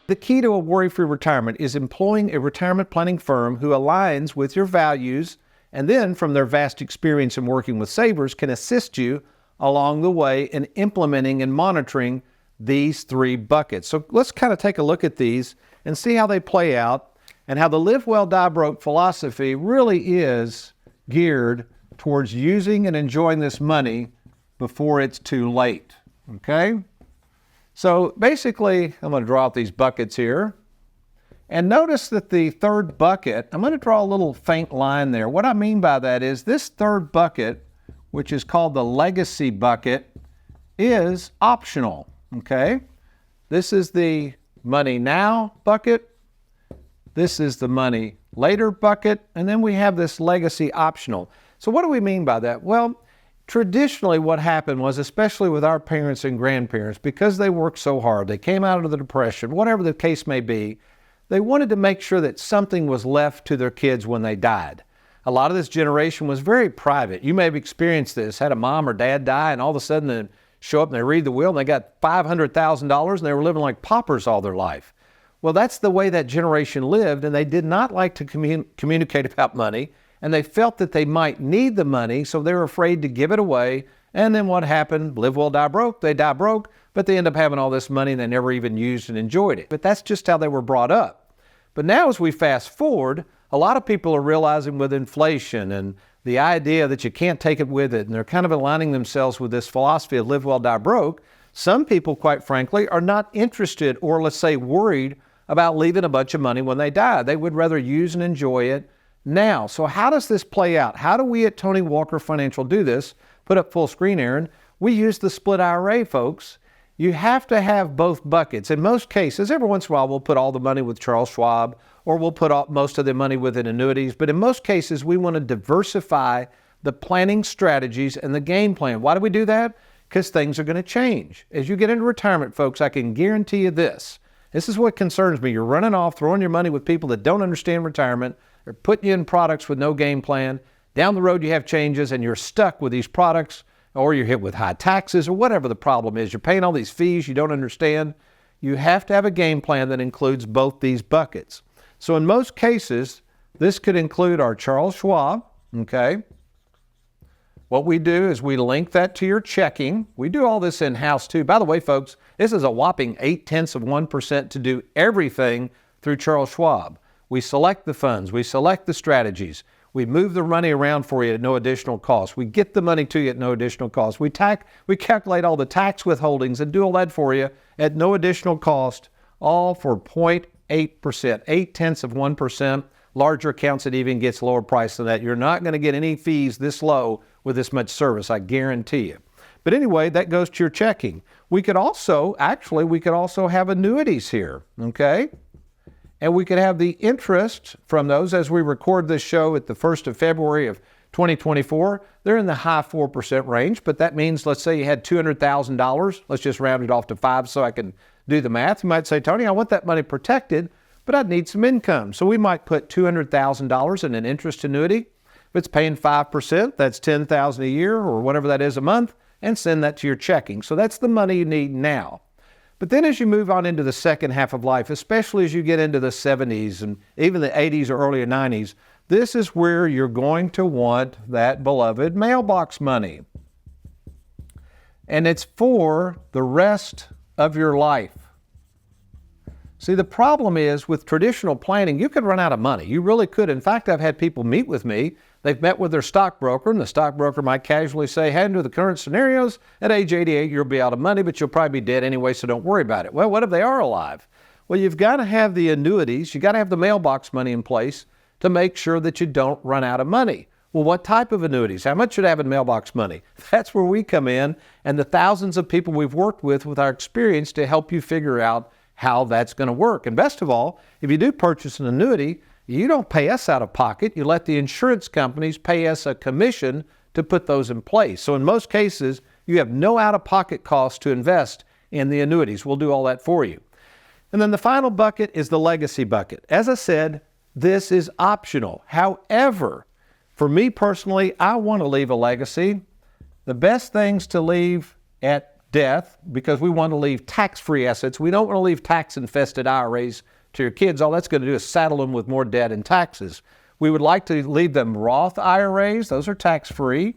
The key to a worry-free retirement is employing a retirement planning firm who aligns with your values and then, from their vast experience in working with savers, can assist you along the way in implementing and monitoring these three buckets. So let's kind of take a look at these and see how they play out and how the live well, die broke philosophy really is geared towards using and enjoying this money before it's too late, okay? So basically, I'm going to draw out these buckets here. And notice that the third bucket, I'm going to draw a little faint line there. What I mean by that is this third bucket, which is called the legacy bucket, is optional, okay? This is the money now bucket. This is the money later bucket. And then we have this legacy optional. So what do we mean by that? Well, traditionally what happened was, especially with our parents and grandparents, because they worked so hard, they came out of the Depression, whatever the case may be, they wanted to make sure that something was left to their kids when they died. A lot of this generation was very private. You may have experienced this, had a mom or dad die, and all of a sudden they show up and they read the will and they got $500,000 and they were living like paupers all their life. Well, that's the way that generation lived, and they did not like to communicate about money, and they felt that they might need the money, so they were afraid to give it away. And then what happened? Live well, die broke. They die broke, but they end up having all this money and they never even used and enjoyed it. But that's just how they were brought up. But now as we fast forward, a lot of people are realizing with inflation and the idea that you can't take it with it, and they're kind of aligning themselves with this philosophy of live well, die broke. Some people, quite frankly, are not interested or, let's say, worried about leaving a bunch of money when they die. They would rather use and enjoy it now. So how does this play out? How do we at Tony Walker Financial do this? Put up full screen, Aaron. We use the split IRA, folks. You have to have both buckets. In most cases, every once in a while, we'll put all the money with Charles Schwab, or we'll put most of the money within annuities. But in most cases, we want to diversify the planning strategies and the game plan. Why do we do that? Because things are going to change. As you get into retirement, folks, I can guarantee you this. This is what concerns me. You're running off, throwing your money with people that don't understand retirement. They're putting you in products with no game plan. Down the road, you have changes and you're stuck with these products, or you're hit with high taxes, or whatever the problem is. You're paying all these fees you don't understand. You have to have a game plan that includes both these buckets. So in most cases, this could include our Charles Schwab, okay? What we do is we link that to your checking. We do all this in-house too. By the way, folks, this is a whopping 0.8% to do everything through Charles Schwab. We select the funds. We select the strategies. We move the money around for you at no additional cost. We get the money to you at no additional cost. We calculate all the tax withholdings and do all that for you at no additional cost, all for 0.8%, 0.8%. Larger accounts, it even gets lower price than that. You're not going to get any fees this low with this much service, I guarantee you. But anyway, that goes to your checking. We could also have annuities here, okay? And we could have the interest from those as we record this show at the 1st of February of 2024. They're in the high 4% range, but that means, let's say you had $200,000. Let's just round it off to 5 so I can do the math. You might say, Tony, I want that money protected, but I'd need some income. So we might put $200,000 in an interest annuity. If it's paying 5%, that's $10,000 a year or whatever that is a month, and send that to your checking. So that's the money you need now. But then as you move on into the second half of life, especially as you get into the 70s and even the 80s or earlier 90s, this is where you're going to want that beloved mailbox money. And it's for the rest of your life. See, the problem is with traditional planning, you could run out of money. You really could. In fact, I've had people meet with me. They've met with their stockbroker, and the stockbroker might casually say, hey, under the current scenarios, at age 88, you'll be out of money, but you'll probably be dead anyway, so don't worry about it. Well, what if they are alive? Well, you've got to have the annuities. You've got to have the mailbox money in place to make sure that you don't run out of money. Well, what type of annuities? How much should I have in mailbox money? That's where we come in, and the thousands of people we've worked with our experience to help you figure out how that's going to work. And best of all, if you do purchase an annuity, you don't pay us out of pocket. You let the insurance companies pay us a commission to put those in place. So in most cases, you have no out-of-pocket cost to invest in the annuities. We'll do all that for you. And then the final bucket is the legacy bucket. As I said, this is optional. However, for me personally, I want to leave a legacy. The best things to leave at death because we want to leave tax-free assets. We don't want to leave tax-infested IRAs to your kids. All that's going to do is saddle them with more debt and taxes. We would like to leave them Roth IRAs. Those are tax-free.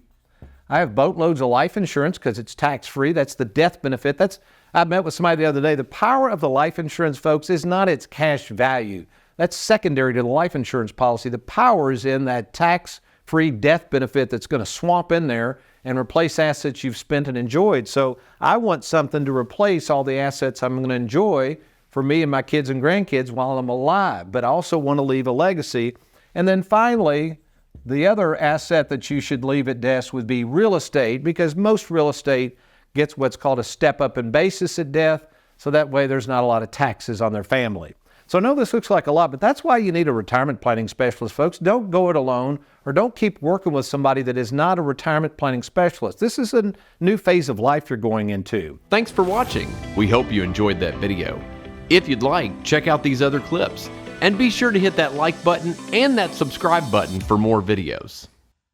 I have boatloads of life insurance because it's tax-free. That's the death benefit. I met with somebody the other day. The power of the life insurance, folks, is not its cash value. That's secondary to the life insurance policy. The power is in that tax-free death benefit that's going to swamp in there and replace assets you've spent and enjoyed. So I want something to replace all the assets I'm going to enjoy for me and my kids and grandkids while I'm alive. But I also want to leave a legacy. And then finally, the other asset that you should leave at death would be real estate, because most real estate gets what's called a step up in basis at death. So that way there's not a lot of taxes on their family. So I know this looks like a lot, but that's why you need a retirement planning specialist, folks. Don't go it alone, or don't keep working with somebody that is not a retirement planning specialist. This is a new phase of life you're going into. Thanks for watching. We hope you enjoyed that video. If you'd like, check out these other clips. And be sure to hit that like button and that subscribe button for more videos.